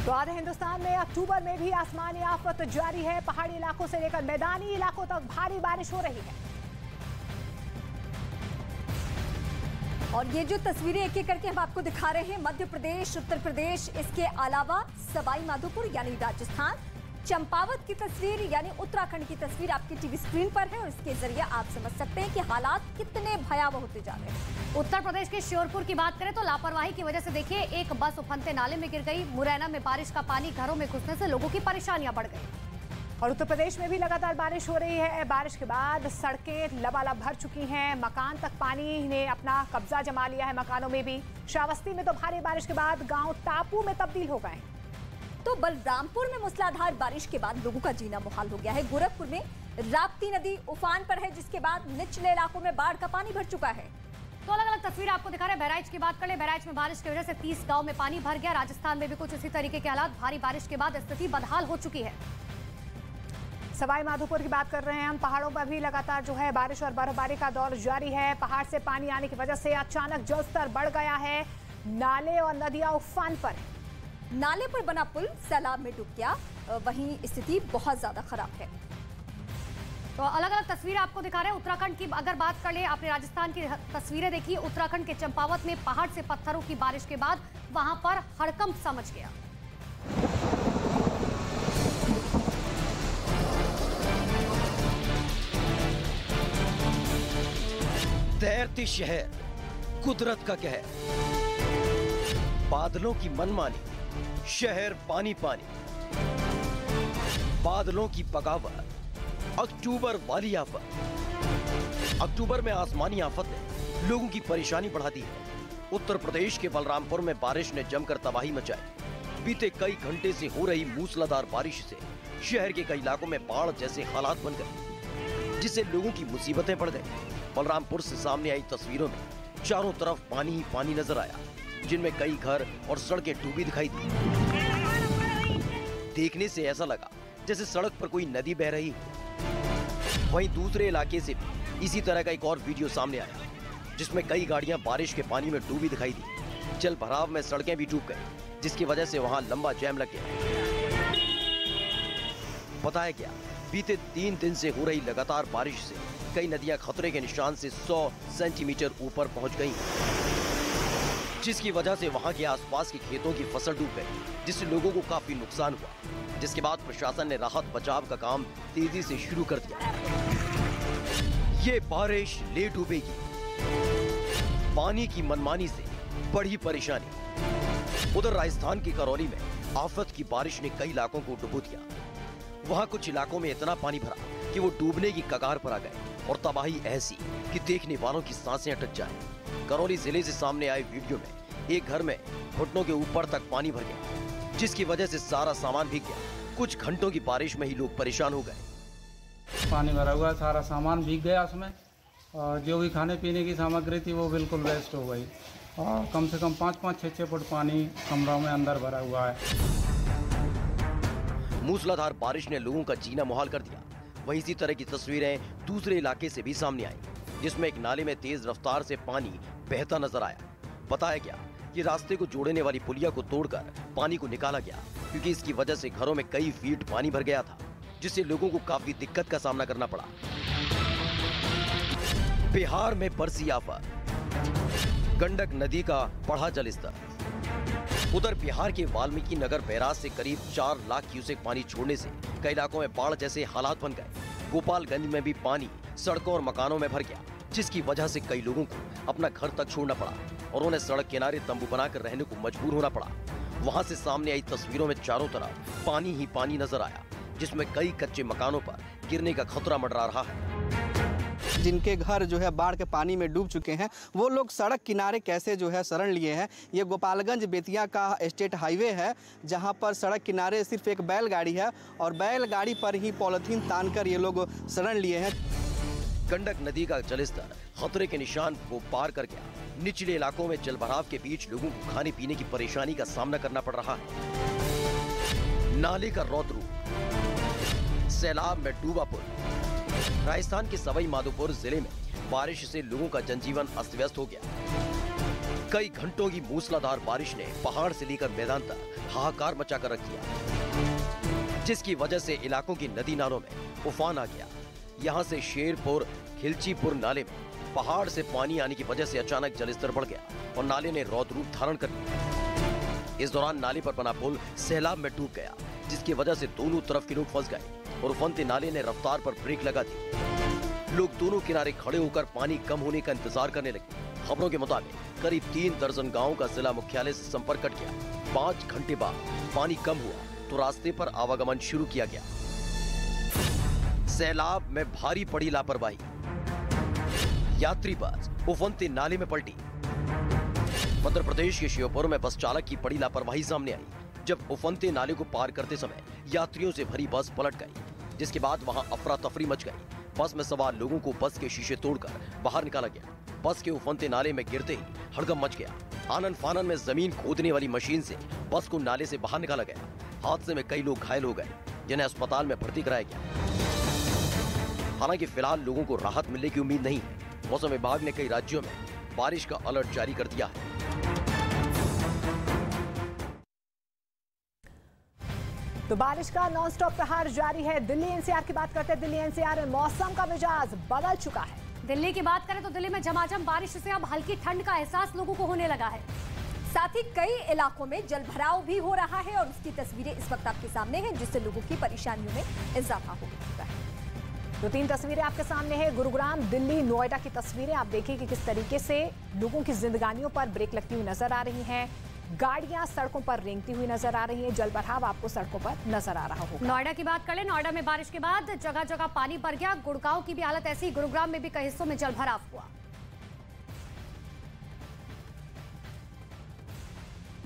तो आधे हिंदुस्तान में अक्टूबर में भी आसमानी आफत जारी है। पहाड़ी इलाकों से लेकर मैदानी इलाकों तक भारी बारिश हो रही है। और ये जो तस्वीरें एक एक करके हम आपको दिखा रहे हैं, मध्य प्रदेश, उत्तर प्रदेश, इसके अलावा सवाई माधोपुर यानी राजस्थान, चंपावत की तस्वीर यानी उत्तराखंड की तस्वीर आपकी टीवी स्क्रीन पर है और इसके जरिए आप समझ सकते हैं कि हालात कितने भयावह होते जा रहे हैं। उत्तर प्रदेश के श्योरपुर की बात करें तो लापरवाही की वजह से देखिए एक बस उफनते नाले में गिर गई। मुरैना में बारिश का पानी घरों में घुसने से लोगों की परेशानियां बढ़ गई। और उत्तर प्रदेश में भी लगातार बारिश हो रही है। बारिश के बाद सड़कें लबालब भर चुकी हैं। मकान तक पानी ने अपना कब्जा जमा लिया है। मकानों में भी। श्रावस्ती में तो भारी बारिश के बाद गांव टापू में तब्दील हो गए। तो बलरामपुर में मूसलाधार बारिश के बाद लोगों का जीना मुहाल हो गया है। गोरखपुर में राप्ती नदी उफान पर है, जिसके बाद निचले इलाकों में बाढ़ का पानी भर चुका है। तो अलग अलग तस्वीर आपको दिखा रहे हैं। बहराइच की बात करें, बहराइच में बारिश की वजह से 30 गांव में पानी भर गया। राजस्थान में भी कुछ इसी तरीके के हालात। भारी बारिश के बाद स्थिति बदहाल हो चुकी है। सवाई माधोपुर की बात कर रहे हैं हम। पहाड़ों पर भी लगातार जो है बारिश और बर्फबारी का दौर जारी है। पहाड़ से पानी आने की वजह से अचानक जलस्तर बढ़ गया है। नाले और नदियां उफान पर। नाले पर बना पुल सैलाब में डूब गया, वहीं स्थिति बहुत ज्यादा खराब है। तो अलग अलग तस्वीरें आपको दिखा रहे हैं। उत्तराखंड की अगर बात कर ले, आपने राजस्थान की तस्वीरें देखी। उत्तराखंड के चंपावत में पहाड़ से पत्थरों की बारिश के बाद वहां पर हड़कंप सा मच गया। तैरती शहर, कुदरत का कहर, बादलों की मनमानी, शहर पानी पानी, बादलों की बगावत, अक्टूबर वाली आफत। अक्टूबर में आसमानी आफत ने लोगों की परेशानी बढ़ा दी है। उत्तर प्रदेश के बलरामपुर में बारिश ने जमकर तबाही मचाई। बीते कई घंटे से हो रही मूसलाधार बारिश से शहर के कई इलाकों में बाढ़ जैसे हालात बन गए, जिससे लोगों की मुसीबतें बढ़ गई। बलरामपुर से सामने आई तस्वीरों में चारों तरफ पानी ही पानी नजर आया, जिनमें कई घर और सड़कें डूबी दिखाई दी। देखने से ऐसा लगा जैसे सड़क पर कोई नदी बह रही हो। वहीं दूसरे इलाके से भी इसी तरह का एक और वीडियो सामने आया, जिसमें कई गाड़ियां बारिश के पानी में डूबी दिखाई दी। जल भराव में सड़कें भी डूब गई, जिसकी वजह से वहां लंबा जैम लग गया। बताया गया, बीते 3 दिन से हो रही लगातार बारिश से कई नदियां खतरे के निशान से 100 सेंटीमीटर ऊपर पहुंच गई, जिसकी वजह से वहां के आसपास के खेतों की फसल डूब गई, जिससे लोगों को काफी नुकसान हुआ। जिसके बाद प्रशासन ने राहत बचाव का काम तेजी से शुरू कर दिया। ये बारिश ले डूबेगी, पानी की मनमानी से बढ़ी परेशानी। उधर राजस्थान की करौली में आफत की बारिश ने कई इलाकों को डुबो दिया। वहां कुछ इलाकों में इतना पानी भरा कि वो डूबने की कगार पर आ गए और तबाही ऐसी कि देखने वालों की सांसें अटक जाए। करौली जिले से सामने आए वीडियो में एक घर में घुटनों के ऊपर तक पानी भर गया, जिसकी वजह से सारा सामान भीग गया। कुछ घंटों की बारिश में ही लोग परेशान हो गए। पानी भरा हुआ, सारा सामान भीग गया उसमें, और जो भी खाने पीने की सामग्री थी वो बिल्कुल वेस्ट हो गई। और कम से कम 5-5, 6-6 फुट पानी कमरों में अंदर भरा हुआ है। मूसलाधार बारिश ने लोगों का जीना मुहाल कर दिया। वहीं इसी तरह की तस्वीरें दूसरे इलाके से भी सामने आई, जिसमें एक नाले में तेज रफ्तार से पानी बहता नजर आया। बताया गया कि रास्ते को जोड़ने वाली पुलिया को तोड़कर पानी को निकाला गया, क्योंकि इसकी वजह से घरों में कई फीट पानी भर गया था, जिससे लोगों को काफी दिक्कत का सामना करना पड़ा। बिहार में बरसी आफत, गंडक नदी का बढ़ा जलस्तर। उधर बिहार के वाल्मीकि नगर बैराज से करीब 4 लाख क्यूसेक पानी छोड़ने से कई इलाकों में बाढ़ जैसे हालात बन गए। गोपालगंज में भी पानी सड़कों और मकानों में भर गया, जिसकी वजह से कई लोगों को अपना घर तक छोड़ना पड़ा और उन्हें सड़क किनारे तंबू बनाकर रहने को मजबूर होना पड़ा। वहां से सामने आई तस्वीरों में चारों तरफ पानी ही पानी नजर आया, जिसमें कई कच्चे मकानों पर गिरने का खतरा मंडरा रहा है। जिनके घर जो है बाढ़ के पानी में डूब चुके हैं, वो लोग सड़क किनारे कैसे जो है शरण लिए हैं। ये गोपालगंज बेतिया का स्टेट हाईवे है, जहां पर सड़क किनारे सिर्फ एक बैलगाड़ी है और बैलगाड़ी पर ही पॉलिथीन तानकर ये लोग शरण लिए हैं। गंडक नदी का जलस्तर खतरे के निशान को पार कर गया। निचले इलाकों में जलभराव के बीच लोगों को खाने पीने की परेशानी का सामना करना पड़ रहा है। नाले का रौद्र रूप, सैलाब में डूबा पुल। राजस्थान के सवाई माधोपुर जिले में बारिश से लोगों का जनजीवन अस्त व्यस्त हो गया। कई घंटों की मूसलाधार बारिश ने पहाड़ से लेकर मैदान तक हाहाकार मचाकर रख दिया, जिसकी वजह से इलाकों की नदी नालों में उफान आ गया। यहाँ से शेरपुर खिलचीपुर नाले में पहाड़ से पानी आने की वजह से अचानक जलस्तर बढ़ गया और नाले ने रौद्र रूप धारण कर लिया। इस दौरान नाले पर बना पुल सैलाब में डूब गया, जिसकी वजह से दोनों तरफ के लोग फंस गए और उफनते नाले ने रफ्तार पर ब्रेक लगा दी। लोग दोनों किनारे खड़े होकर पानी कम होने का इंतजार करने लगे। खबरों के मुताबिक करीब 3 दर्जन गाँव का जिला मुख्यालय से संपर्क कट गया। 5 घंटे बाद पानी कम हुआ तो रास्ते पर आवागमन शुरू किया गया। सैलाब में भारी पड़ी लापरवाही, यात्री बस उफनते नाले में पलटी। मध्य प्रदेश के श्योपुर में बस चालक की बड़ी लापरवाही सामने आई, जब उफनते नाले को पार करते समय यात्रियों से भरी बस पलट गई, जिसके बाद वहां अफरा तफरी मच गई। बस में सवार लोगों को बस के शीशे तोड़कर बाहर निकाला गया। बस के उफनते नाले में गिरते ही हड़कंप मच गया। आनन फानन में जमीन खोदने वाली मशीन से बस को नाले से बाहर निकाला गया। हादसे में कई लोग घायल हो गए, जिन्हें अस्पताल में भर्ती कराया गया। हालांकि फिलहाल लोगों को राहत मिलने की उम्मीद नहीं है। मौसम विभाग ने कई राज्यों में बारिश का अलर्ट जारी कर दिया है। तो बारिश का नॉनस्टॉप प्रहार जारी है। दिल्ली एनसीआर की बात करते हैं। दिल्ली एनसीआर में मौसम का मिजाज बदल चुका है। दिल्ली की बात करें तो दिल्ली में झमाझम बारिश से अब हल्की ठंड का एहसास लोगों को होने लगा है। साथ ही कई इलाकों में जलभराव भी हो रहा है और उसकी तस्वीरें इस वक्त आपके सामने हैं, जिससे लोगों की परेशानियों में इजाफा हो चुका है। 2-3 तस्वीरें आपके सामने हैं। गुरुग्राम, दिल्ली, नोएडा की तस्वीरें आप देखिए कि किस तरीके से लोगों की जिंदगानियों पर ब्रेक लगती हुई नजर आ रही हैं। गाड़ियां सड़कों पर रेंगती हुई नजर आ रही हैं। जलभराव आपको सड़कों पर नजर आ रहा होगा। नोएडा की बात कर ले। नोएडा में बारिश के बाद जगह जगह पानी भर गया। गुड़गांव की भी हालत ऐसी। गुरुग्राम में भी कई हिस्सों में जलभराव हुआ।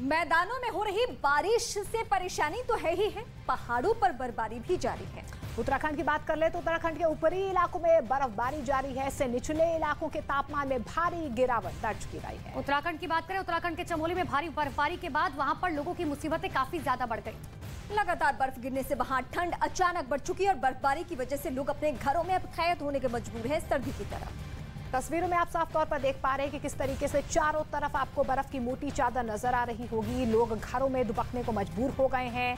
मैदानों में हो रही बारिश से परेशानी तो है ही है, पहाड़ों पर बर्फबारी भी जारी है। उत्तराखंड की बात कर ले तो उत्तराखंड के ऊपरी इलाकों में बर्फबारी जारी है। इससे निचले इलाकों के तापमान में भारी गिरावट दर्ज की गई है। उत्तराखंड की बात करें, उत्तराखंड के चमोली में भारी बर्फबारी के बाद वहां पर लोगों की मुसीबतें काफी ज्यादा बढ़ गई। लगातार बर्फ गिरने से वहां ठंड अचानक बढ़ चुकी है और बर्फबारी की वजह से लोग अपने घरों में अब कैद होने के मजबूर है सर्दी की तरफ। तस्वीरों में आप साफ तौर पर देख पा रहे हैं कि किस तरीके से चारों तरफ आपको बर्फ की मोटी चादर नजर आ रही होगी। लोग घरों में दुबकने को मजबूर हो गए हैं।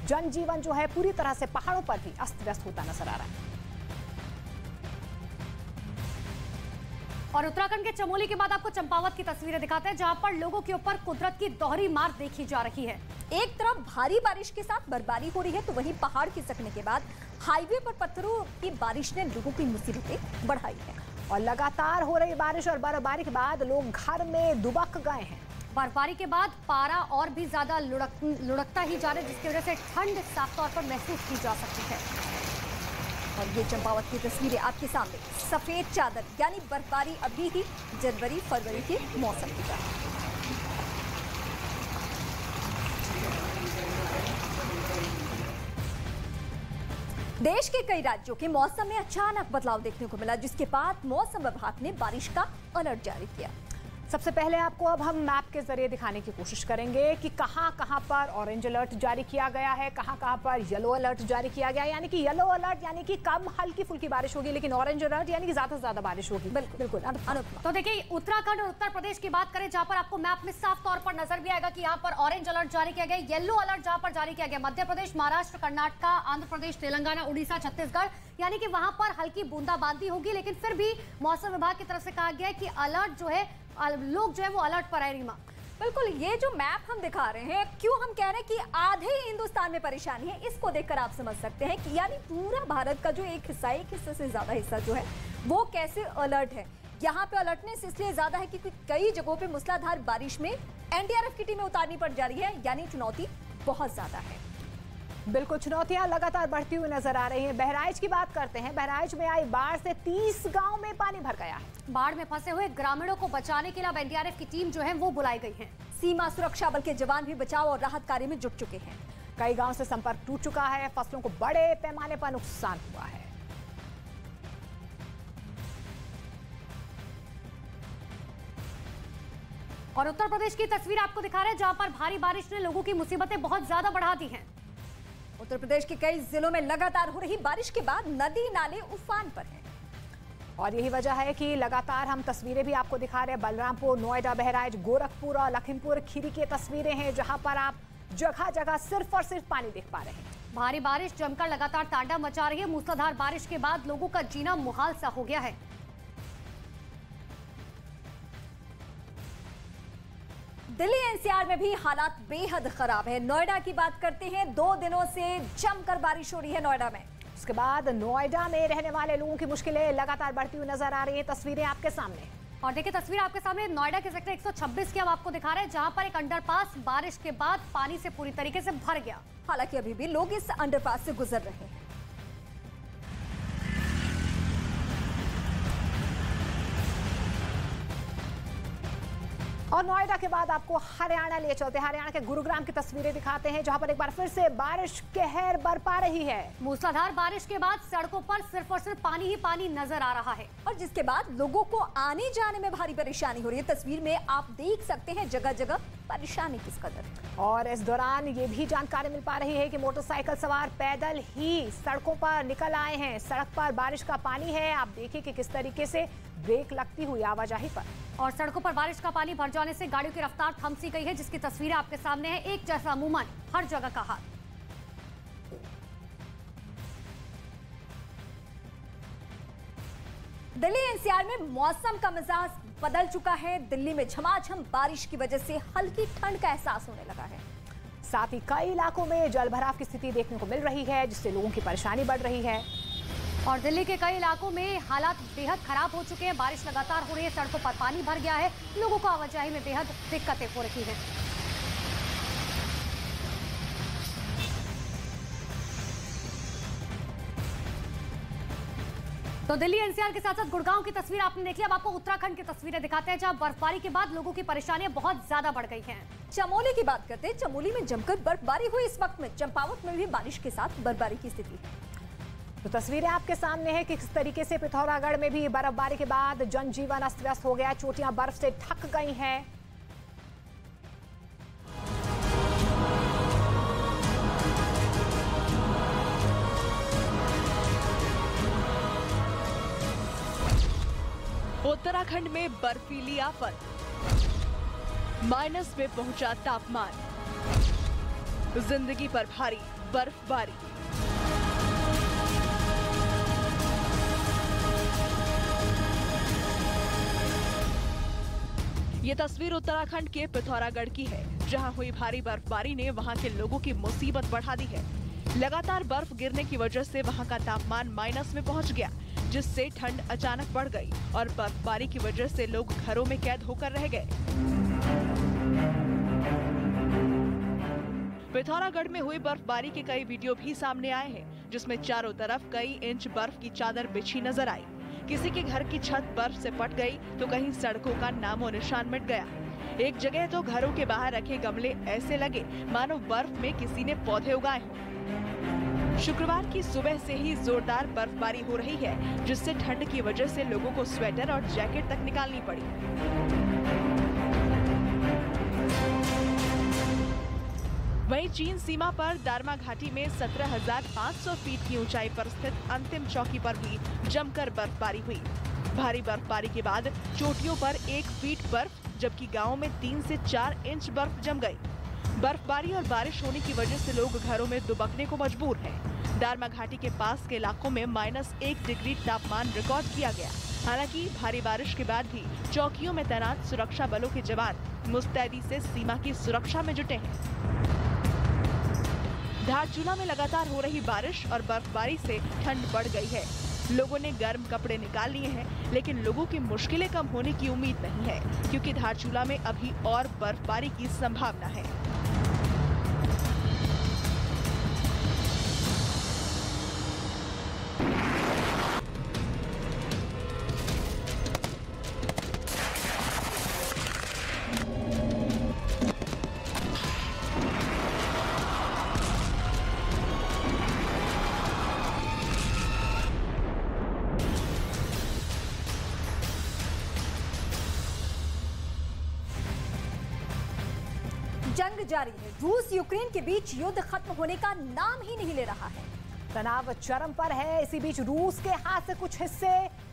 जनजीवन जो है पूरी तरह से पहाड़ों पर भी अस्त व्यस्त होता नजर आ रहा है। और उत्तराखंड के चमोली के बाद आपको चंपावत की तस्वीरें दिखाते हैं, जहां पर लोगों के ऊपर कुदरत की दोहरी मार देखी जा रही है। एक तरफ भारी बारिश के साथ बर्फबारी हो रही है, तो वहीं पहाड़ खिसकने के बाद हाईवे पर पत्थरों की बारिश ने लोगों की मुसीबतें बढ़ाई है। और लगातार हो रही बारिश और बर्फबारी के बाद लोग घर में दुबक गए हैं। बर्फबारी के बाद पारा और भी ज्यादा लुढ़कता ही जा रहा है, जिसकी वजह से ठंड साफ तौर पर महसूस की जा सकती है। और ये चंपावत की तस्वीरें आपके सामने। सफेद चादर यानी बर्फबारी अभी ही जनवरी फरवरी के मौसम की तरह। देश के कई राज्यों के मौसम में अचानक बदलाव देखने को मिला, जिसके बाद मौसम विभाग ने बारिश का अलर्ट जारी किया। सबसे पहले आपको अब हम मैप के जरिए दिखाने की कोशिश करेंगे कि कहां-कहां पर ऑरेंज अलर्ट जारी किया गया है, कहां-कहां पर येलो अलर्ट जारी किया गया है। यानी कि येलो अलर्ट यानी कि कम हल्की फुल्की बारिश होगी, लेकिन ऑरेंज अलर्ट यानी कि ज्यादा से ज्यादा बारिश होगी। बिल्कुल। तो देखिए, उत्तराखंड और उत्तर प्रदेश की बात करें, जहां पर आपको मैप में साफ तौर पर नजर भी आएगा कि यहाँ पर ऑरेंज अलर्ट जारी किया गया, येलो अलर्ट जहां पर जारी किया गया मध्य प्रदेश, महाराष्ट्र, कर्नाटक, आंध्र प्रदेश, तेलंगाना, उड़ीसा, छत्तीसगढ़, यानी कि वहां पर हल्की बूंदाबांदी होगी। लेकिन फिर भी मौसम विभाग की तरफ से कहा गया है कि अलर्ट जो है, लोग जो है वो अलर्ट पर है। रीमा, बिल्कुल, ये जो मैप हम दिखा रहे हैं, क्यों हम कह रहे हैं कि आधे हिंदुस्तान में परेशानी है, इसको देखकर आप समझ सकते हैं कि यानी पूरा भारत का जो एक हिस्से से ज्यादा हिस्सा जो है वो कैसे अलर्ट है। यहाँ पे अलर्टनेस इसलिए ज्यादा है क्योंकि कई जगहों पे मूसलाधार बारिश में एनडीआरएफ की टीमें उतारनी पड़ जा रही है, यानी चुनौती बहुत ज्यादा है। बिल्कुल, चुनौतियां लगातार बढ़ती हुई नजर आ रही हैं। बहराइच की बात करते हैं। बहराइच में आई बाढ़ से 30 गांव में पानी भर गया है। बाढ़ में फंसे हुए ग्रामीणों को बचाने के लिए अब एनडीआरएफ की टीम जो है वो बुलाई गई है। सीमा सुरक्षा बल के जवान भी बचाव और राहत कार्य में जुट चुके हैं। कई गांव से संपर्क टूट चुका है। फसलों को बड़े पैमाने पर नुकसान हुआ है। और उत्तर प्रदेश की तस्वीर आपको दिखा रहे हैं, जहां पर भारी बारिश ने लोगों की मुसीबतें बहुत ज्यादा बढ़ा दी हैं। उत्तर प्रदेश के कई जिलों में लगातार हो रही बारिश के बाद नदी नाले उफान पर हैं। और यही वजह है कि लगातार हम तस्वीरें भी आपको दिखा रहे हैं। बलरामपुर, नोएडा, बहराइच, गोरखपुर और लखीमपुर खीरी की तस्वीरें हैं, जहां पर आप जगह जगह सिर्फ और सिर्फ पानी देख पा रहे हैं। भारी बारिश जमकर लगातार तांडव मचा रही है। मूसलाधार बारिश के बाद लोगों का जीना मुहाल सा हो गया है। दिल्ली एनसीआर में भी हालात बेहद खराब है। नोएडा की बात करते हैं, 2 दिनों से जमकर बारिश हो रही है नोएडा में। उसके बाद नोएडा में रहने वाले लोगों की मुश्किलें लगातार बढ़ती हुई नजर आ रही है। तस्वीरें आपके सामने, और देखिए तस्वीर आपके सामने नोएडा के सेक्टर 126 की हम आपको दिखा रहे हैं, जहां पर एक अंडरपास बारिश के बाद पानी से पूरी तरीके से भर गया। हालांकि अभी भी लोग इस अंडरपास से गुजर रहे हैं। और नोएडा के बाद आपको हरियाणा ले चलते हैं। हरियाणा के गुरुग्राम की तस्वीरें दिखाते हैं, जहां पर एक बार फिर से बारिश कहर बरपा रही है। मूसलाधार बारिश के बाद सड़कों पर सिर्फ और सिर्फ पानी ही पानी नजर आ रहा है, और जिसके बाद लोगों को आने जाने में भारी परेशानी हो रही है। तस्वीर में आप देख सकते हैं जगह जगह परेशानी किस कदर। और इस दौरान ये भी जानकारी मिल पा रही है कि मोटरसाइकिल सवार पैदल ही सड़कों पर निकल आए हैं। सड़क पर बारिश का पानी है, आप देखिए कि किस तरीके से ब्रेक लगती हुई आवाजाही पर। और सड़कों पर बारिश का पानी भर जाने से गाड़ियों की रफ्तार थम सी गई है, जिसकी तस्वीरें आपके सामने है। एक जैसा अमूमन हर जगह का हाल। दिल्ली एनसीआर में मौसम का मिजाज बदल चुका है। दिल्ली में झमाझम बारिश की वजह से हल्की ठंड का एहसास होने लगा है। साथ ही कई इलाकों में जलभराव की स्थिति देखने को मिल रही है, जिससे लोगों की परेशानी बढ़ रही है। और दिल्ली के कई इलाकों में हालात बेहद खराब हो चुके हैं। बारिश लगातार हो रही है, सड़कों पर पानी भर गया है, लोगों को आवाजाही में बेहद दिक्कतें हो रही हैं। तो दिल्ली एनसीआर के साथ साथ गुड़गांव की तस्वीर आपने देखी। अब आपको उत्तराखंड की तस्वीरें दिखाते हैं, जहां बर्फबारी के बाद लोगों की परेशानियां बहुत ज्यादा बढ़ गई हैं। चमोली की बात करते हैं। चमोली में जमकर बर्फबारी हुई। इस वक्त में चंपावत में भी बारिश के साथ बर्फबारी की स्थिति है। तो तस्वीरें आपके सामने है कि किस तरीके से पिथौरागढ़ में भी बर्फबारी के बाद जनजीवन अस्त व्यस्त हो गया। चोटियां बर्फ से ढक गई हैं। उत्तराखंड में बर्फीली आफत, माइनस में पहुंचा तापमान, जिंदगी पर भारी बर्फबारी। ये तस्वीर उत्तराखंड के पिथौरागढ़ की है, जहां हुई भारी बर्फबारी ने वहां के लोगों की मुसीबत बढ़ा दी है। लगातार बर्फ गिरने की वजह से वहां का तापमान माइनस में पहुंच गया, जिससे ठंड अचानक बढ़ गई और बर्फबारी की वजह से लोग घरों में कैद होकर रह गए। पिथौरागढ़ में हुई बर्फबारी के कई वीडियो भी सामने आए हैं, जिसमें चारों तरफ कई इंच बर्फ की चादर बिछी नजर आई। किसी के घर की छत बर्फ से फट गई तो कहीं सड़कों का नामो निशान मिट गया। एक जगह तो घरों के बाहर रखे गमले ऐसे लगे मानो बर्फ में किसी ने पौधे उगाए हों। शुक्रवार की सुबह से ही जोरदार बर्फबारी हो रही है, जिससे ठंड की वजह से लोगों को स्वेटर और जैकेट तक निकालनी पड़ी। वहीं चीन सीमा पर दारमा घाटी में 17,500 फीट की ऊंचाई पर स्थित अंतिम चौकी पर भी जमकर बर्फबारी हुई। भारी बर्फबारी के बाद चोटियों पर 1 फीट बर्फ, जबकि गांव में 3 से 4 इंच बर्फ जम गई। बर्फबारी और बारिश होने की वजह से लोग घरों में दुबकने को मजबूर हैं। दारमा घाटी के पास के इलाकों में -1 डिग्री तापमान रिकॉर्ड किया गया। हालांकि भारी बारिश के बाद भी चौकियों में तैनात सुरक्षा बलों के जवान मुस्तैदी से सीमा की सुरक्षा में जुटे हैं। धारचूला में लगातार हो रही बारिश और बर्फबारी से ठंड बढ़ गई है। लोगों ने गर्म कपड़े निकाल लिए हैं, लेकिन लोगों की मुश्किलें कम होने की उम्मीद नहीं है, क्योंकि धारचूला में अभी और बर्फबारी की संभावना है। जंग जारी है। रूस यूक्रेन के बीच युद्ध खत्म होने का नाम ही नहीं ले रहा है। तनाव चरम पर है। इसी बीच रूस के हाथ से कुछ हिस्से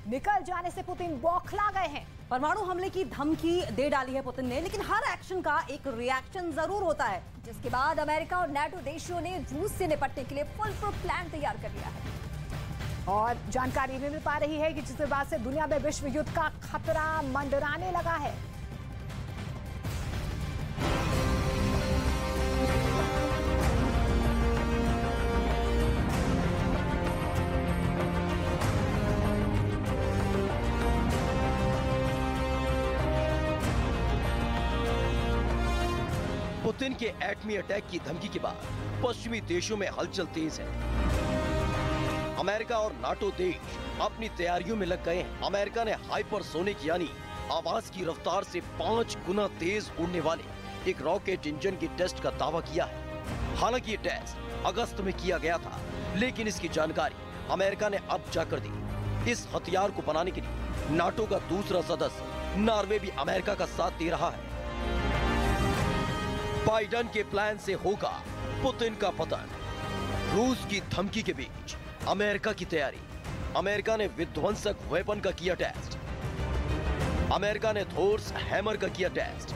निकल जाने से पुतिन बौखला गए हैं। परमाणु हमले की धमकी दे डाली है पुतिन ने, लेकिन हर एक्शन का एक रिएक्शन जरूर होता है, जिसके बाद अमेरिका और नाटो देशों ने रूस से निपटने के लिए फुल प्रूफ प्लान तैयार कर लिया है। और जानकारी भी मिल पा रही है कि जिसके बाद से दुनिया में विश्व युद्ध का खतरा मंडराने लगा है। पुतिन के एटमी अटैक की धमकी के बाद पश्चिमी देशों में हलचल तेज है। अमेरिका और नाटो देश अपनी तैयारियों में लग गए हैं। अमेरिका ने हाइपरसोनिक यानी आवाज की रफ्तार से 5 गुना तेज उड़ने वाले एक रॉकेट इंजन की टेस्ट का दावा किया है। हालांकि ये टेस्ट अगस्त में किया गया था, लेकिन इसकी जानकारी अमेरिका ने अब जाकर दी। इस हथियार को बनाने के लिए नाटो का दूसरा सदस्य नॉर्वे भी अमेरिका का साथ दे रहा है। बाइडेन के प्लान से होगा पुतिन का पतन। रूस की धमकी के बीच अमेरिका की तैयारी। अमेरिका ने विध्वंसक वेपन का किया टेस्ट। अमेरिका ने थोर्स हैमर का किया टेस्ट,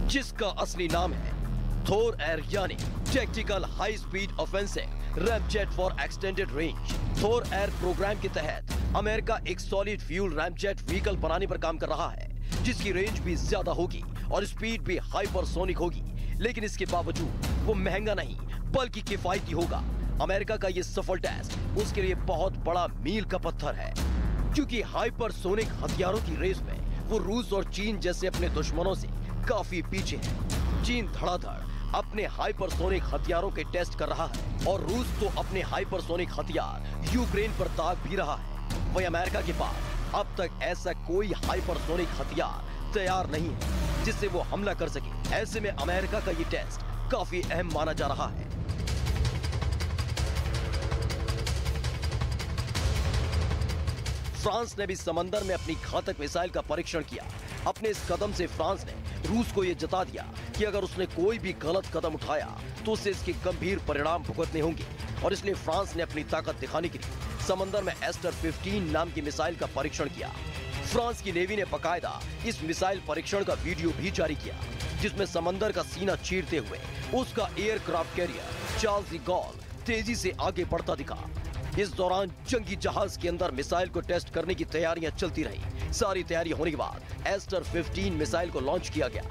जिसका असली नाम है थोर एयर यानी tactical high speed offensive ramjet for extended range. Thor air program के तहत अमेरिका एक सॉलिड फ्यूल रैमजेट व्हीकल बनाने पर काम कर रहा है, जिसकी रेंज भी ज्यादा होगी और स्पीड भी हाइपरसोनिक होगी। लेकिन इसके बावजूद वो महंगा नहीं बल्कि किफायती होगा। अमेरिका का ये सफल टेस्ट उसके लिए बहुत बड़ा मील का पत्थर है, क्योंकि हाइपरसोनिक हथियारों की रेस में वो रूस और चीन जैसे अपने दुश्मनों से काफी पीछे है। चीन धड़ाधड़ अपने हाइपरसोनिक हथियारों के टेस्ट कर रहा है और रूस तो अपने हाइपरसोनिक हथियार यूक्रेन पर दाग भी रहा है। वहीं अमेरिका के पास अब तक ऐसा कोई हाइपरसोनिक हथियार तैयार नहीं है जिससे वो हमला कर सके। ऐसे में अमेरिका का ये टेस्ट काफी अहम माना जा रहा है। फ्रांस ने भी समंदर में अपनी घातक मिसाइल का परीक्षण किया। अपने इस कदम से फ्रांस ने रूस को यह जता दिया कि अगर उसने कोई भी गलत कदम उठाया तो उसे इसके गंभीर परिणाम भुगतने होंगे, और इसलिए फ्रांस ने अपनी ताकत दिखाने के लिए समंदर में एस्टर 15 नाम की मिसाइल का परीक्षण किया। फ्रांस की नेवी ने बकायदा इस मिसाइल परीक्षण का वीडियो भी जारी किया, जिसमें समंदर का सीना चीरते हुए उसका aircraft carrier Charles de Gaulle तेजी से आगे बढ़ता दिखा। इस दौरान जंगी जहाज के अंदर मिसाइल को टेस्ट करने की तैयारियां चलती रही। सारी तैयारी होने के बाद एस्टर 15 मिसाइल को लॉन्च किया गया।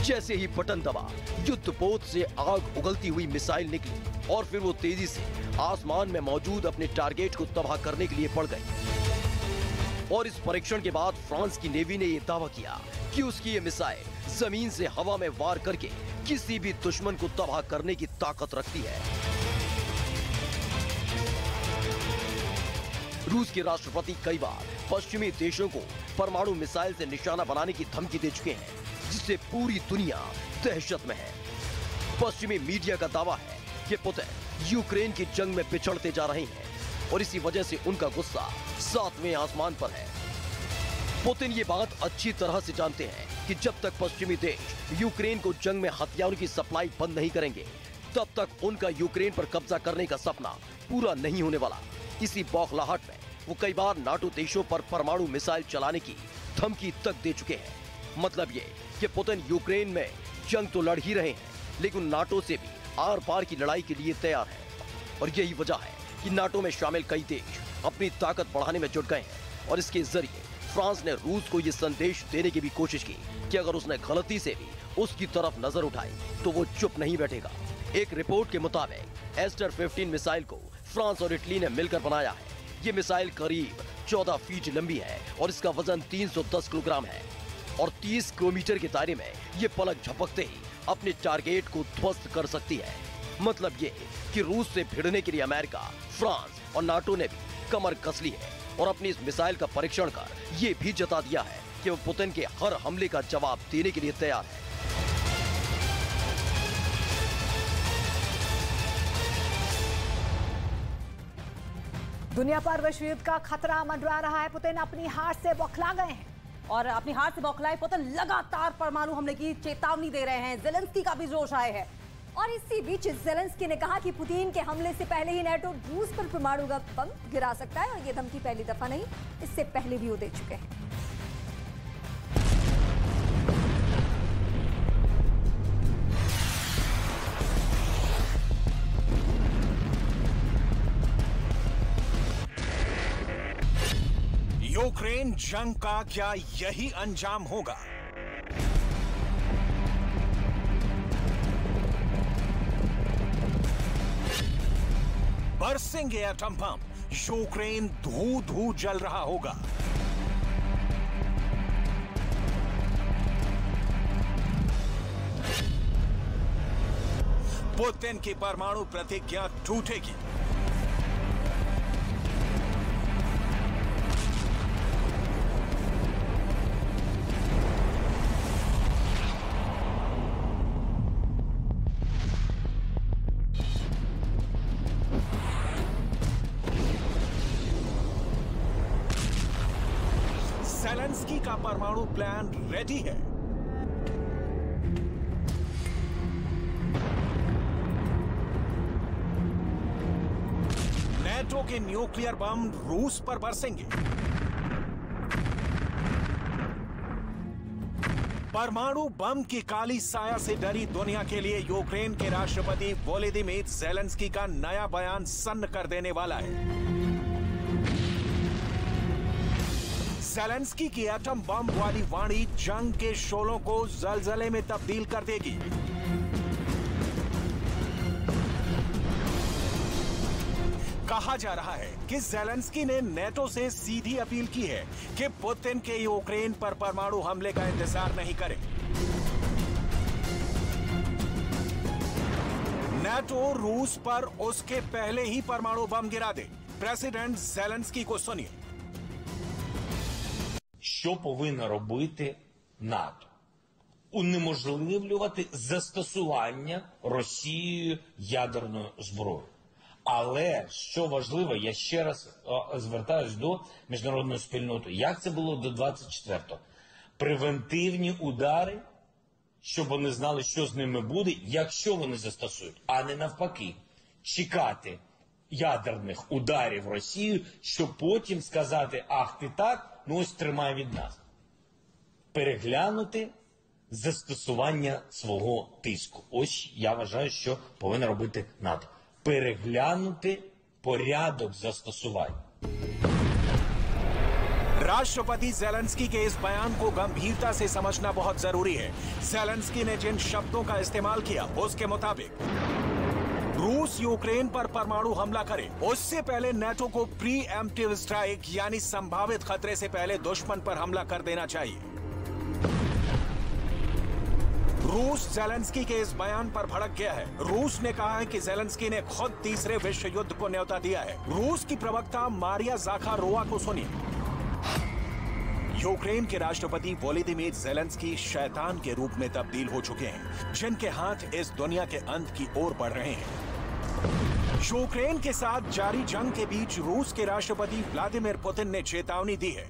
जैसे ही बटन दबा, युद्धपोत से आग उगलती हुई मिसाइल निकली और फिर वो तेजी से आसमान में मौजूद अपने टारगेट को तबाह करने के लिए बढ़ गई। और इस परीक्षण के बाद फ्रांस की नेवी ने यह दावा किया कि उसकी ये मिसाइल जमीन से हवा में वार करके किसी भी दुश्मन को तबाह करने की ताकत रखती है। रूस के राष्ट्रपति कई बार पश्चिमी देशों को परमाणु मिसाइल से निशाना बनाने की धमकी दे चुके हैं, जिससे पूरी दुनिया दहशत में है। पश्चिमी मीडिया का दावा है कि पुतिन यूक्रेन की जंग में पिछड़ते जा रहे हैं और इसी वजह से उनका गुस्सा 7वें आसमान पर है। पुतिन ये बात अच्छी तरह से जानते हैं कि जब तक पश्चिमी देश यूक्रेन को जंग में हथियारों की सप्लाई बंद नहीं करेंगे, तब तक उनका यूक्रेन पर कब्जा करने का सपना पूरा नहीं होने वाला। इसी बौखलाहट में वो कई बार नाटो देशों पर परमाणु मिसाइल चलाने की धमकी तक दे चुके हैं। मतलब ये कि पुतिन यूक्रेन में जंग तो लड़ ही रहे हैं, लेकिन नाटो से भी आर पार की लड़ाई के लिए तैयार है। और यही वजह है कि नाटो में शामिल कई देश अपनी ताकत बढ़ाने में जुट गए हैं, और इसके जरिए फ्रांस ने रूस को ये संदेश देने की भी कोशिश की कि अगर उसने गलती से भी उसकी तरफ नजर उठाई तो वो चुप नहीं बैठेगा। एक रिपोर्ट के मुताबिक एस्टर 15 मिसाइल को फ्रांस और इटली ने मिलकर बनाया है। ये मिसाइल करीब 14 फीट लंबी है और इसका वजन 310 किलोग्राम है, और 30 किलोमीटर के दायरे में ये पलक झपकते ही अपने टारगेट को ध्वस्त कर सकती है। मतलब ये कि रूस से भिड़ने के लिए अमेरिका, फ्रांस और नाटो ने भी कमर कस ली है और अपनी इस मिसाइल का परीक्षण कर ये भी जता दिया है कि वो पुतिन के हर हमले का जवाब देने के लिए तैयार है। दुनिया पर विश्व युद्ध का खतरा मंडरा रहा है। पुतिन अपनी हार से बौखला गए हैं और अपनी हार से बौखलाए पुतिन लगातार परमाणु हमले की चेतावनी दे रहे हैं। ज़ेलेंस्की का भी जोश आए है। और इसी बीच ज़ेलेंस्की ने कहा कि पुतिन के हमले से पहले ही नेटो रूस पर परमाणु बम गिरा सकता है और ये धमकी पहली दफा नहीं, इससे पहले भी वो दे चुके हैं। यूक्रेन जंग का क्या यही अंजाम होगा? बरसेंगे एटम बम, यूक्रेन धू-धू जल रहा होगा। पुतिन की परमाणु प्रतिज्ञा टूटेगी। ज़ेलेंस्की का परमाणु प्लान रेडी है। नेटो के न्यूक्लियर बम रूस पर बरसेंगे। परमाणु बम की काली साया से डरी दुनिया के लिए यूक्रेन के राष्ट्रपति वोलोदिमीर ज़ेलेंस्की का नया बयान सन्न कर देने वाला है। ज़ेलेंस्की की एटम बम वाली वाणी जंग के शोलों को जलजले में तब्दील कर देगी। कहा जा रहा है कि ज़ेलेंस्की ने नेटो से सीधी अपील की है कि पुतिन के यूक्रेन पर परमाणु हमले का इंतजार नहीं करे। नेटो रूस पर उसके पहले ही परमाणु बम गिरा दे। प्रेसिडेंट ज़ेलेंस्की को सुनिए। Що повинно робити НАТО? Унеможливлювати застосування Росією ядерної зброї. Але, що важливо, я ще раз звертаюсь до міжнародної спільноти. Як це було до 24-го? Превентивні удари, щоб вони знали, що з ними буде, якщо вони застосують. А не навпаки, чекати ядерних ударів Росію, щоб потім сказати, ах ти так, ну ось тримай від нас. Переглянути застосування свого тиску. Ось я вважаю, що повинна робити НАТО. Переглянути порядок застосування. राष्ट्रपति ज़ेलेंस्की के इस बयान को गंभीरता से समझना बहुत जरूरी है। ज़ेलेंस्की ने जिन शब्दों का इस्तेमाल किया उसके मुताबिक रूस यूक्रेन पर परमाणु हमला करे उससे पहले नेटो को प्री एम्प्टिव स्ट्राइक यानी संभावित खतरे से पहले दुश्मन पर हमला कर देना चाहिए। रूस ज़ेलेंस्की के इस बयान पर भड़क गया है। रूस ने कहा है कि ज़ेलेंस्की ने खुद तीसरे विश्व युद्ध को न्योता दिया है। रूस की प्रवक्ता मारिया ज़ाखारोवा को सुनिए। यूक्रेन के राष्ट्रपति वोलोदिमीर ज़ेलेंस्की शैतान के रूप में तब्दील हो चुके हैं, जिनके हाथ इस दुनिया के अंत की ओर बढ़ रहे हैं। यूक्रेन के साथ जारी जंग के बीच रूस के राष्ट्रपति व्लादिमीर पुतिन ने चेतावनी दी है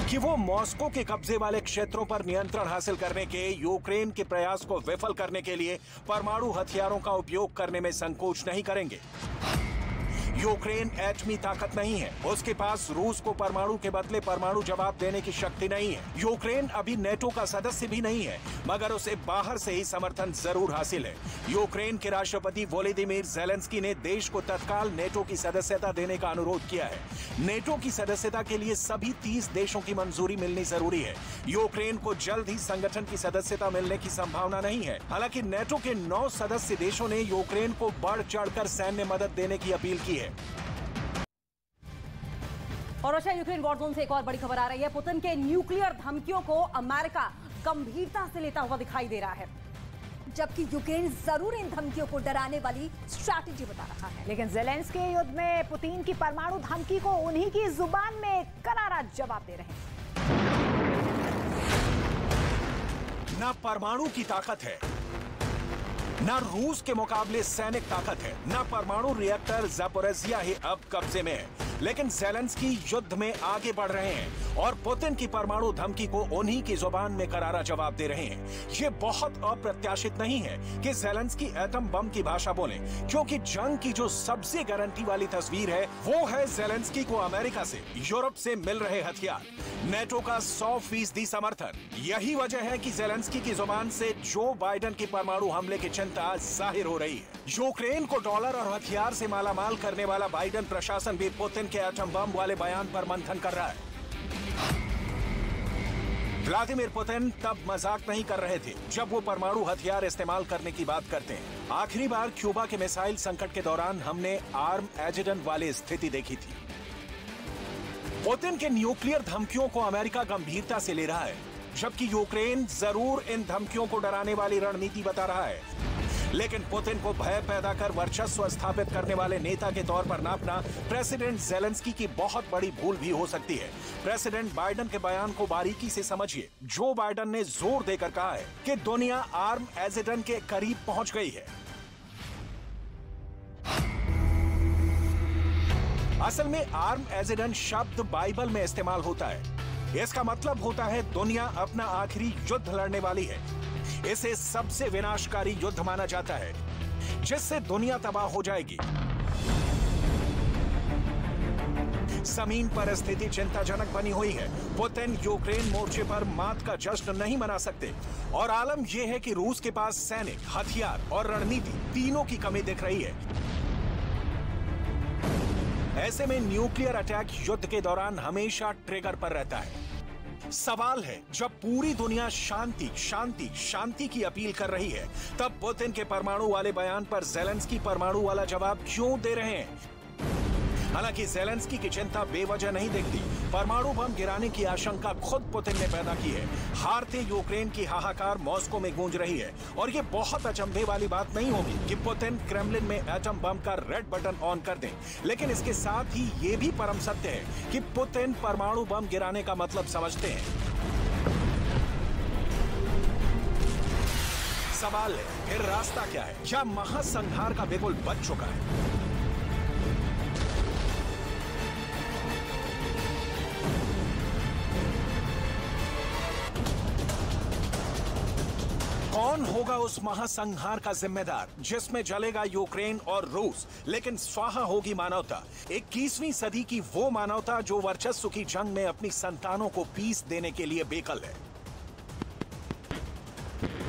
कि वो मॉस्को के कब्जे वाले क्षेत्रों पर नियंत्रण हासिल करने के यूक्रेन के प्रयास को विफल करने के लिए परमाणु हथियारों का उपयोग करने में संकोच नहीं करेंगे। यूक्रेन एटमी ताकत नहीं है, उसके पास रूस को परमाणु के बदले परमाणु जवाब देने की शक्ति नहीं है। यूक्रेन अभी नेटो का सदस्य भी नहीं है, मगर उसे बाहर से ही समर्थन जरूर हासिल है। यूक्रेन के राष्ट्रपति वोलोदिमीर ज़ेलेंस्की ने देश को तत्काल नेटो की सदस्यता देने का अनुरोध किया है। नेटो की सदस्यता के लिए सभी 30 देशों की मंजूरी मिलनी जरूरी है। यूक्रेन को जल्द ही संगठन की सदस्यता मिलने की संभावना नहीं है। हालांकि नेटो के 9 सदस्य देशों ने यूक्रेन को बढ़ चढ़कर सैन्य मदद देने की अपील की है। और रशिया यूक्रेन वॉर जोन से एक और बड़ी खबर आ रही है। पुतिन के न्यूक्लियर धमकियों को अमेरिका गंभीरता से लेता हुआ दिखाई दे रहा है, जबकि यूक्रेन जरूर इन धमकियों को डराने वाली स्ट्रैटेजी बता रहा है। लेकिन ज़ेलेंस्की युद्ध में पुतिन की परमाणु धमकी को उन्हीं की जुबान में करारा जवाब दे रहे हैं। ना परमाणु की ताकत है, ना रूस के मुकाबले सैनिक ताकत है, ना परमाणु रिएक्टर ज़ापोरिज़िया ही अब कब्जे में है। लेकिन ज़ेलेंस्की युद्ध में आगे बढ़ रहे हैं और पुतिन की परमाणु धमकी को उन्हीं की जुबान में करारा जवाब दे रहे हैं। ये बहुत अप्रत्याशित नहीं है कि ज़ेलेंस्की एटम बम की भाषा बोले, क्योंकि जंग की जो सबसे गारंटी वाली तस्वीर है वो है ज़ेलेंस्की को अमेरिका से, यूरोप से मिल रहे हथियार, नेटो का 100% समर्थन। यही वजह है कि ज़ेलेंस्की की जुबान से जो बाइडेन की परमाणु हमले की चिंता जाहिर हो रही है। यूक्रेन को डॉलर और हथियार से मालामाल करने वाला बाइडेन प्रशासन भी पुतिन के एटम बम वाले बयान पर मंथन कर रहा है। व्लादिमीर पुतिन तब मजाक नहीं कर रहे थे जब वो परमाणु हथियार इस्तेमाल करने की बात करते हैं। आखिरी बार क्यूबा के मिसाइल संकट के दौरान हमने आर्म एजेडन वाली स्थिति देखी थी। पुतिन के न्यूक्लियर धमकियों को अमेरिका गंभीरता से ले रहा है, जबकि यूक्रेन जरूर इन धमकियों को डराने वाली रणनीति बता रहा है। लेकिन पुतिन को भय पैदा कर वर्चस्व स्थापित करने वाले नेता के तौर पर नापना प्रेसिडेंट ज़ेलेंस्की की बहुत बड़ी भूल भी हो सकती है। प्रेसिडेंट बाइडेन के बयान को बारीकी से समझिए। जो बाइडेन ने जोर देकर कहा है कि दुनिया आर्म एजेडन के करीब पहुंच गई है। असल में आर्म एजेडन शब्द बाइबल में इस्तेमाल होता है। इसका मतलब होता है दुनिया अपना आखिरी युद्ध लड़ने वाली है। इसे सबसे विनाशकारी युद्ध माना जाता है, जिससे दुनिया तबाह हो जाएगी। जमीन पर स्थिति चिंताजनक बनी हुई है। पुतिन यूक्रेन मोर्चे पर मात का जश्न नहीं मना सकते और आलम यह है कि रूस के पास सैनिक, हथियार और रणनीति तीनों की कमी दिख रही है। ऐसे में न्यूक्लियर अटैक युद्ध के दौरान हमेशा ट्रिगर पर रहता है। सवाल है, जब पूरी दुनिया शांति शांति शांति की अपील कर रही है, तब पुतिन के परमाणु वाले बयान पर ज़ेलेंस्की परमाणु वाला जवाब क्यों दे रहे हैं? हालांकि ज़ेलेंस्की की चिंता बेवजह नहीं दिखती। परमाणु बम गिराने की आशंका खुद पुतिन ने पैदा की है। हारते यूक्रेन की हाहाकार मॉस्को में गूंज रही है और ये बहुत अचंभे वाली बात नहीं होगी कि पुतिन क्रेमलिन में एटम बम का रेड बटन ऑन कर दें। लेकिन इसके साथ ही ये भी परम सत्य है कि पुतिन परमाणु बम गिराने का मतलब समझते हैं। सवाल है, फिर रास्ता क्या है? क्या महासंहार का बिगुल बज चुका है? कौन होगा उस महासंहार का जिम्मेदार जिसमें जलेगा यूक्रेन और रूस, लेकिन स्वाहा होगी मानवता? 21वीं सदी की वो मानवता जो वर्चस्व की जंग में अपनी संतानों को पीस देने के लिए बेकल है।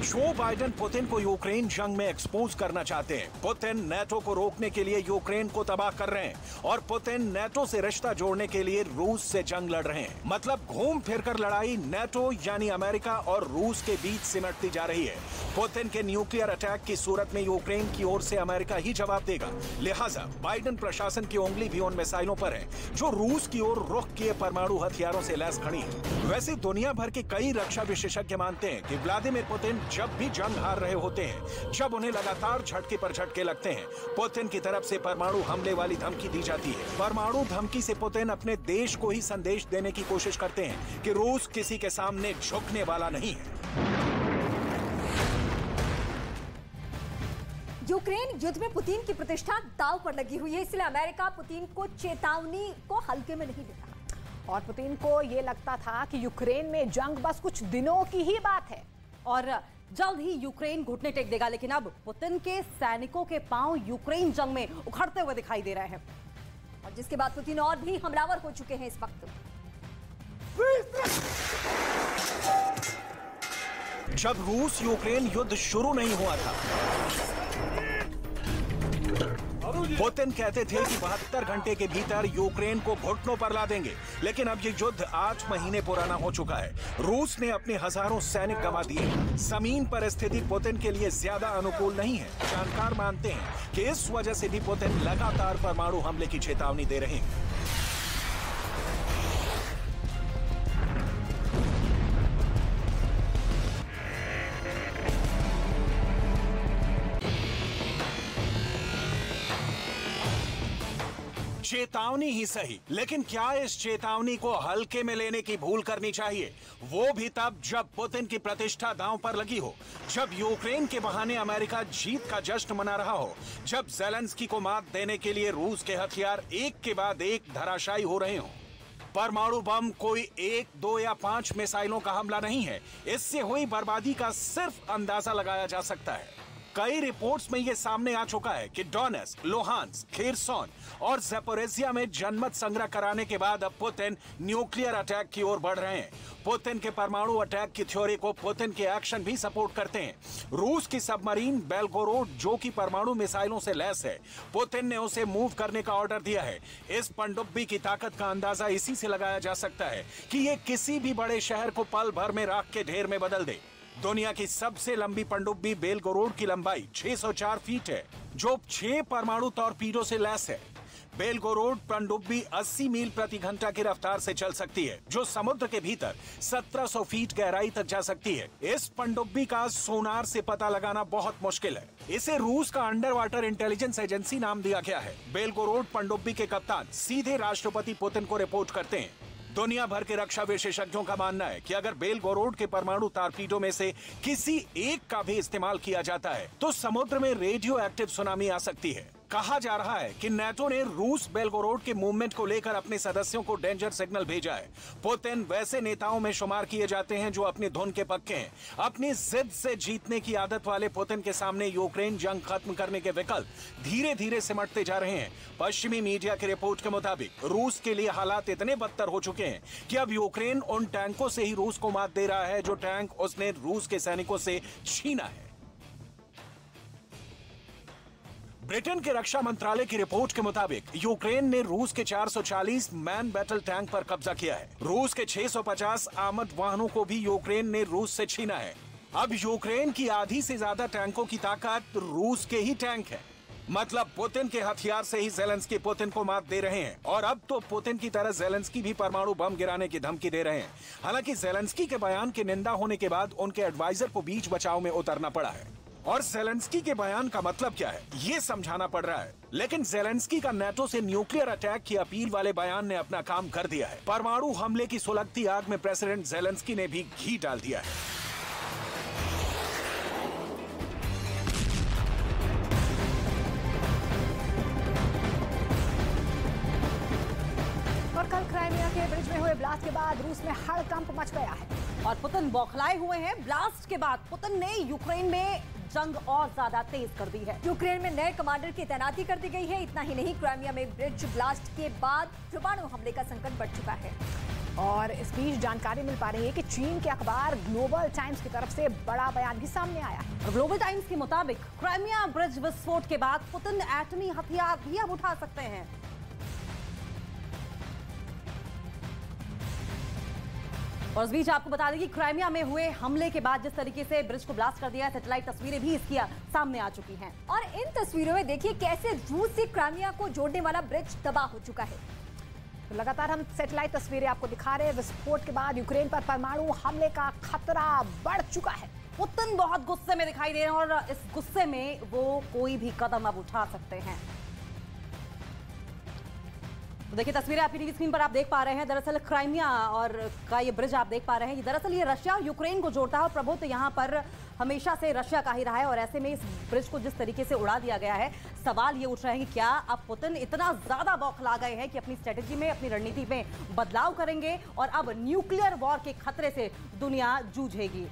जो बाइडेन पुतिन को यूक्रेन जंग में एक्सपोज करना चाहते हैं। पुतिन नेटो को रोकने के लिए यूक्रेन को तबाह कर रहे हैं और पुतिन नेटो से रिश्ता जोड़ने के लिए रूस से जंग लड़ रहे हैं। मतलब घूम फिरकर लड़ाई नेटो यानी अमेरिका और रूस के बीच सिमटती जा रही है। पुतिन के न्यूक्लियर अटैक की सूरत में यूक्रेन की ओर से अमेरिका ही जवाब देगा। लिहाजा बाइडेन प्रशासन की उंगली भी उन मिसाइलों पर है जो रूस की ओर रुख किए परमाणु हथियारों से लैस खड़ी है। वैसे दुनिया भर के कई रक्षा विशेषज्ञ मानते हैं कि व्लादिमीर पुतिन जब भी जंग हार रहे होते हैं, जब उन्हें लगातार झटके पर झटके लगते हैं, पुतिन की तरफ से परमाणु हमले वाली धमकी दी जाती है। परमाणु धमकी से पुतिन अपने देश को ही संदेश देने की कोशिश करते हैं कि रूस किसी के सामने झुकने वाला नहीं है। यूक्रेन युद्ध में पुतिन की प्रतिष्ठा दांव पर लगी हुई है, इसलिए अमेरिका पुतिन को चेतावनी को हल्के में नहीं लेता। और पुतिन को यह लगता था कि यूक्रेन में जंग बस कुछ दिनों की ही बात है और जल्द ही यूक्रेन घुटने टेक देगा। लेकिन अब पुतिन के सैनिकों के पांव यूक्रेन जंग में उखड़ते हुए दिखाई दे रहे हैं और जिसके बाद पुतिन और भी हमलावर हो चुके हैं इस वक्त। जब रूस यूक्रेन युद्ध शुरू नहीं हुआ था, पुतिन कहते थे कि 72 घंटे के भीतर यूक्रेन को घुटनों पर ला देंगे। लेकिन अब ये युद्ध 8 महीने पुराना हो चुका है। रूस ने अपने हजारों सैनिक गंवा दिए। जमीन पर स्थिति पुतिन के लिए ज्यादा अनुकूल नहीं है। जानकार मानते हैं कि इस वजह से भी पुतिन लगातार परमाणु हमले की चेतावनी दे रहे हैं। चेतावनी ही सही, लेकिन क्या इस चेतावनी को हल्के में लेने की भूल करनी चाहिए? वो भी तब जब पुतिन की प्रतिष्ठा दांव पर लगी हो, जब यूक्रेन के बहाने अमेरिका जीत का जश्न मना रहा हो, जब ज़ेलेंस्की को मात देने के लिए रूस के हथियार एक के बाद एक धराशायी हो रहे हो। परमाणु बम कोई 1, 2 या 5 मिसाइलों का हमला नहीं है। इससे हुई बर्बादी का सिर्फ अंदाजा लगाया जा सकता है। कई रिपोर्ट्स में यह सामने आ चुका है कि डोनेट्स्क, लुहांस्क, खेरसोन और ज़पोरिज़िया में जनमत संग्रह कराने के बाद अब पुतिन न्यूक्लियर अटैक की ओर बढ़ रहे हैं। पुतिन के परमाणु अटैक की थ्योरी को पुतिन के एक्शन भी सपोर्ट करते हैं। रूस की सबमरीन बेलगोरोड, जो कि परमाणु मिसाइलों से लैस है, पुतिन ने उसे मूव करने का ऑर्डर दिया है। इस पनडुब्बी की ताकत का अंदाजा इसी से लगाया जा सकता है कि ये किसी भी बड़े शहर को पल भर में राख के ढेर में बदल दे। दुनिया की सबसे लंबी पनडुब्बी बेलगोरोड की लंबाई 604 फीट है, जो 6 परमाणु टॉर्पीडो से लैस है। बेलगोरोड पनडुब्बी 80 मील प्रति घंटा की रफ्तार से चल सकती है, जो समुद्र के भीतर 1700 फीट गहराई तक जा सकती है। इस पनडुब्बी का सोनार से पता लगाना बहुत मुश्किल है। इसे रूस का अंडर वाटर इंटेलिजेंस एजेंसी नाम दिया गया है। बेलगोरोड पनडुब्बी के कप्तान सीधे राष्ट्रपति पुतिन को रिपोर्ट करते हैं। दुनिया भर के रक्षा विशेषज्ञों का मानना है कि अगर बेलगोरोड के परमाणु टॉर्पीडो में से किसी एक का भी इस्तेमाल किया जाता है तो समुद्र में रेडियो एक्टिव सुनामी आ सकती है। कहा जा रहा है कि नाटो ने रूस बेलगोरोड के मूवमेंट को लेकर अपने सदस्यों को डेंजर सिग्नल भेजा है। पुतिन वैसे नेताओं में शुमार किए जाते हैं जो अपनी धुन के पक्के हैं। अपनी जिद से जीतने की आदत वाले पुतिन के सामने यूक्रेन जंग खत्म करने के विकल्प धीरे धीरे सिमटते जा रहे हैं। पश्चिमी मीडिया की रिपोर्ट के मुताबिक रूस के लिए हालात इतने बदतर हो चुके हैं कि अब यूक्रेन उन टैंकों से ही रूस को मात दे रहा है जो टैंक उसने रूस के सैनिकों से छीना है। ब्रिटेन के रक्षा मंत्रालय की रिपोर्ट के मुताबिक यूक्रेन ने रूस के 440 मैन बैटल टैंक पर कब्जा किया है। रूस के 650 आर्मर्ड वाहनों को भी यूक्रेन ने रूस से छीना है। अब यूक्रेन की आधी से ज्यादा टैंकों की ताकत रूस के ही टैंक है। मतलब पुतिन के हथियार से ही ज़ेलेंस्की पुतिन को मात दे रहे हैं और अब तो पुतिन की तरह ज़ेलेंस्की भी परमाणु बम गिराने की धमकी दे रहे हैं। हालांकि ज़ेलेंस्की के बयान की निंदा होने के बाद उनके एडवाइजर को बीच बचाव में उतरना पड़ा है और ज़ेलेंस्की के बयान का मतलब क्या है ये समझाना पड़ रहा है। लेकिन ज़ेलेंस्की का नाटो से न्यूक्लियर अटैक की अपील वाले बयान ने अपना काम कर दिया है। परमाणु हमले की सुलगती आग में प्रेसिडेंट ज़ेलेंस्की ने भी घी डाल दिया है। कल क्राइमिया के ब्रिज में हुए ब्लास्ट के बाद रूस में हड़कंप मच गया है और पुतिन बौखलाए हुए हैं। ब्लास्ट के बाद पुतिन ने यूक्रेन में जंग और ज्यादा तेज कर दी है। यूक्रेन में नए कमांडर की तैनाती कर दी गई है। इतना ही नहीं, क्राइमिया में ब्रिज ब्लास्ट के बाद परमाणु हमले का संकट बढ़ चुका है। और इस बीच जानकारी मिल पा रही है कि चीन के अखबार ग्लोबल टाइम्स की तरफ से बड़ा बयान भी सामने आया है। ग्लोबल टाइम्स के मुताबिक क्राइमिया ब्रिज विस्फोट के बाद पुतिन एटमी हथियार भी अब उठा सकते हैं। और इस बीच आपको बता दें कि क्राइमिया में हुए हमले के बाद जिस तरीके से ब्रिज को ब्लास्ट कर दिया है, सैटेलाइट तस्वीरें भी इसकी सामने आ चुकी हैं। और इन तस्वीरों में देखिए कैसे रूस से क्राइमिया को जोड़ने वाला ब्रिज तबाह हो चुका है। तो लगातार हम सैटेलाइट तस्वीरें आपको दिखा रहे हैं। विस्फोट के बाद यूक्रेन पर परमाणु हमले का खतरा बढ़ चुका है। पुतिन बहुत गुस्से में दिखाई दे रहे हैं और इस गुस्से में वो कोई भी कदम अब उठा सकते हैं। तो देखिए तस्वीरें आपकी टीवी स्क्रीन पर आप देख पा रहे हैं। दरअसल क्राइमिया और का ये ब्रिज आप देख पा रहे हैं। दरअसल ये रशिया यूक्रेन को जोड़ता है और प्रभुत्व यहाँ पर हमेशा से रशिया का ही रहा है। और ऐसे में इस ब्रिज को जिस तरीके से उड़ा दिया गया है, सवाल ये उठ रहे हैं कि क्या अब पुतिन इतना ज्यादा बौखला गए हैं कि अपनी स्ट्रेटेजी में, अपनी रणनीति में बदलाव करेंगे और अब न्यूक्लियर वॉर के खतरे से दुनिया जूझेगी।